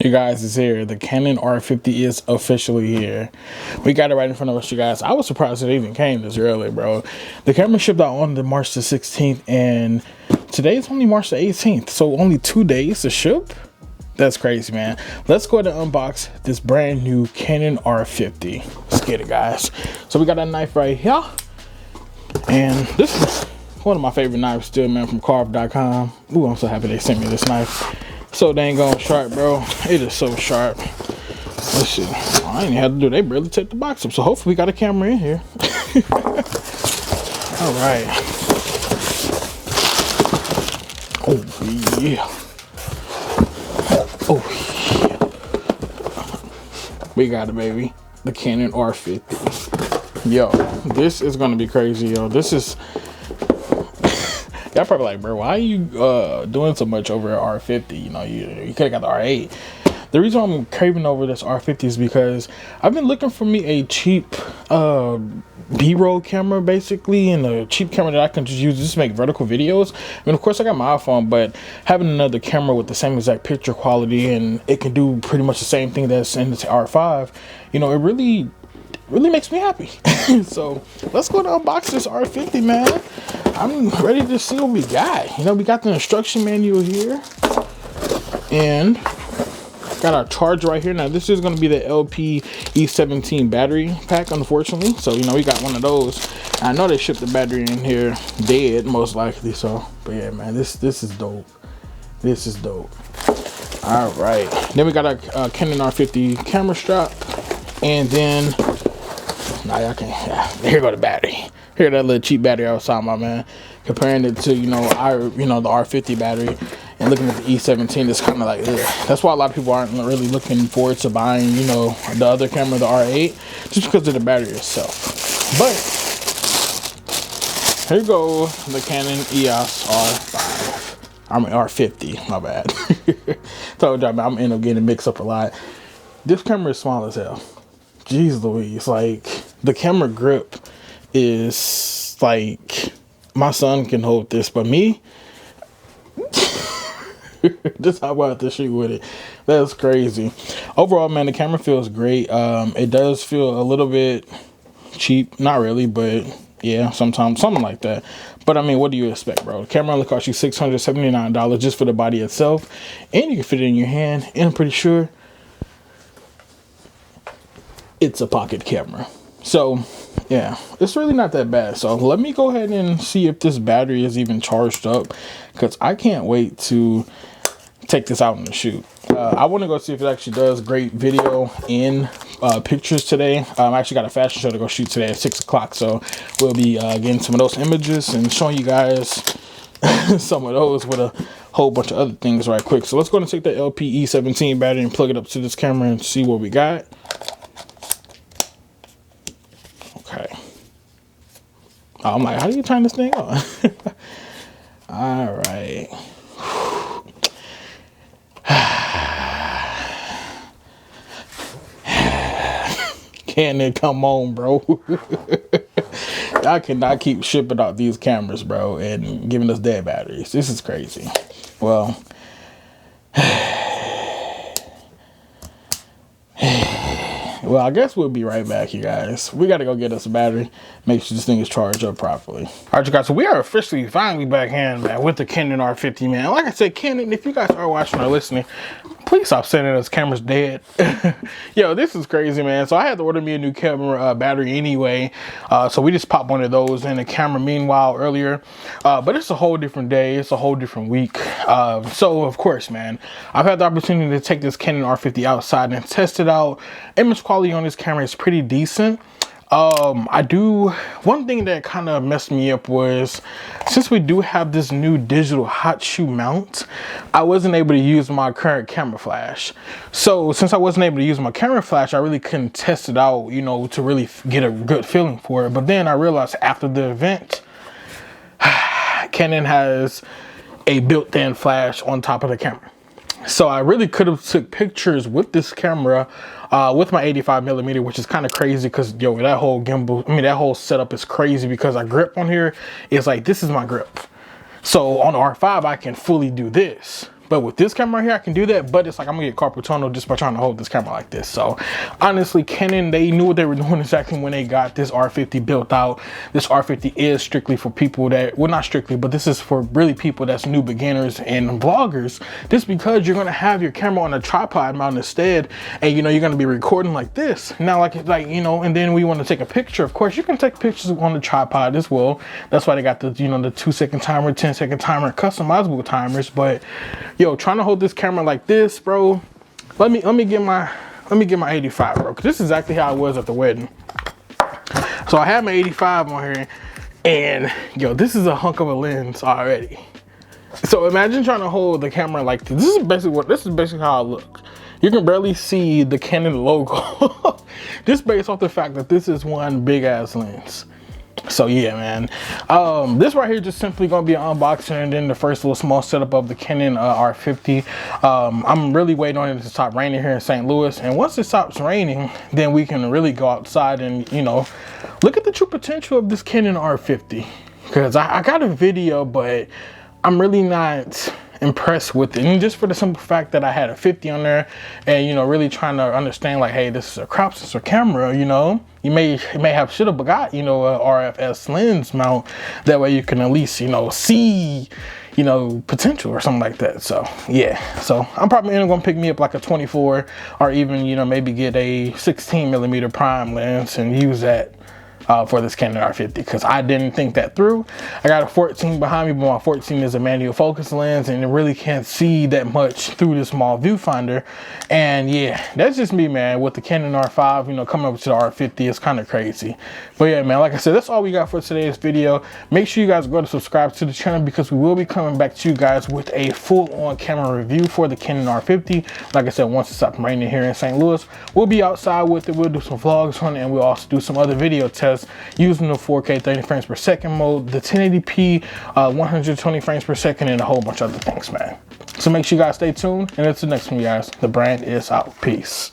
You guys, is here. The Canon R50 is officially here. We got it right in front of us, you guys. I was surprised it even came this early, bro. The camera shipped out on March the 16th, and today is only March the 18th, so only 2 days to ship. That's crazy, man. Let's go ahead and unbox this brand new Canon R50. Let's get it, guys. So we got a knife right here, and this is one of my favorite knives still, man, from carve.com. Ooh, I'm so happy they sent me this knife. So dang on sharp, bro. It is so sharp. Let's see. I ain't have to do. They barely take the box up. So hopefully we got a camera in here. All right. Oh yeah. Oh yeah. We got it, baby. The Canon R50. Yo, this is gonna be crazy, yo. This is. Y'all probably like, bro, why are you doing so much over at R50? You know, you could have got the R8. The reason I'm craving over this R50 is because I've been looking for me a cheap B-roll camera, basically, and a cheap camera that I can just use to make vertical videos. I mean, of course, I got my iPhone, but having another camera with the same exact picture quality and it can do pretty much the same thing that's in the R5, you know, it really makes me happy. So let's go to unbox this R50, man. I'm ready to see what we got. You know, we got the instruction manual here and got our charger right here. Now this is going to be the LP-E17 battery pack, unfortunately. So, you know, we got one of those. I know they shipped the battery in here dead, most likely. So, but yeah, man, this is dope. This is dope. All right. Then we got our Canon R50 camera strap, and then now y'all can, here go the battery. Here, that little cheap battery I was talking about, man. Comparing it to, the R50 battery, and looking at the E17, it's kind of like, ugh. That's why a lot of people aren't really looking forward to buying, the other camera, the R8, just because of the battery itself. But here you go, the Canon EOS R5. I mean R50, my bad. Told y'all, I'm end up getting mixed up a lot. This camera is small as hell. Jeez Louise, like the camera grip is like, my son can hold this, but me, just how about to shoot with it. That's crazy. Overall, man, the camera feels great. It does feel a little bit cheap, not really, but yeah, sometimes something like that. But I mean, what do you expect, bro? The camera only cost you $679 just for the body itself, and you can fit it in your hand, and I'm pretty sure it's a pocket camera. So yeah, it's really not that bad. So let me go ahead and see if this battery is even charged up, because I can't wait to take this out in the shoot. I want to go see if it actually does great video and pictures today. I actually got a fashion show to go shoot today at 6 o'clock, so we'll be getting some of those images and showing you guys some of those with a whole bunch of other things right quick. So let's go and take the LP-E17 battery and plug it up to this camera and see what we got. Okay. I'm like, how do you turn this thing on? All right. Canon, come on, bro. I cannot keep shipping out these cameras, bro, and giving us dead batteries. This is crazy. Well, well, I guess we'll be right back, you guys. We got to go get us a battery, make sure this thing is charged up properly. All right, you guys, so we are officially finally back in, man, with the Canon R50, man. Like I said, Canon, if you guys are watching or listening, please stop sending us cameras dead. Yo, this is crazy, man. So I had to order me a new camera battery anyway. So we just popped one of those in the camera meanwhile earlier. But it's a whole different day. It's a whole different week. So of course, man, I've had the opportunity to take this Canon R50 outside and test it out. Image quality on this camera is pretty decent. One thing that kind of messed me up was, since we do have this new digital hot shoe mount, I wasn't able to use my current camera flash. So since I wasn't able to use my camera flash, I really couldn't test it out, to really get a good feeling for it. But then I realized after the event, Canon has a built-in flash on top of the camera. So I really could have took pictures with this camera with my 85mm, which is kind of crazy because, yo, that whole gimbal, that whole setup is crazy because our grip on here is like, this is my grip. So on the R5, I can fully do this. But with this camera here, I can do that, but it's like I'm gonna get carpal tunnel just by trying to hold this camera like this. So honestly, Canon, they knew what they were doing exactly when they got this R50 built out. This R50 is strictly for people that, well, not strictly, but this is for really people that's new beginners and vloggers, just because you're gonna have your camera on a tripod mount instead, and you know, you're gonna be recording like this. Now, like you know, and then we want to take a picture. Of course, you can take pictures on the tripod as well. That's why they got the, you know, the 2-second timer, 10-second timer, customizable timers. But yo, trying to hold this camera like this, bro. Let me get my 85, bro, because this is exactly how I was at the wedding. So I have my 85 on here, and yo, this is a hunk of a lens already. So imagine trying to hold the camera like this. This is basically how I look. You can barely see the Canon logo, just based off the fact that this is one big ass lens. So yeah, man, this right here just simply gonna be an unboxing, and then the first little small setup of the Canon R50. I'm really waiting on it to stop raining here in St. Louis, and once it stops raining, then we can really go outside and, you know, look at the true potential of this Canon R50. Because I got a video, but I'm really not impressed with it, and just for the simple fact that I had a 50 on there, and you know, really trying to understand like, hey, this is a crop sensor camera. You know, you may have should have got, you know, a RFS lens mount, that way you can at least, you know, see, you know, potential or something like that. So yeah, so I'm probably gonna pick me up like a 24, or even, you know, maybe get a 16mm prime lens and use that for this Canon R50, because I didn't think that through. I got a 14 behind me, but my 14 is a manual focus lens, and it really can't see that much through the small viewfinder. And yeah, that's just me, man. With the Canon R5, you know, coming up to the R50 is kind of crazy. But yeah, man, like I said, that's all we got for today's video. Make sure you guys go to subscribe to the channel, because we will be coming back to you guys with a full-on camera review for the Canon R50. Like I said, once it stops raining here in St. Louis, we'll be outside with it. We'll do some vlogs on it, and we'll also do some other video tests using the 4K 30 frames per second mode, the 1080p 120 frames per second, and a whole bunch of other things, man. So make sure you guys stay tuned, and until the next one, guys, the brand is out. Peace.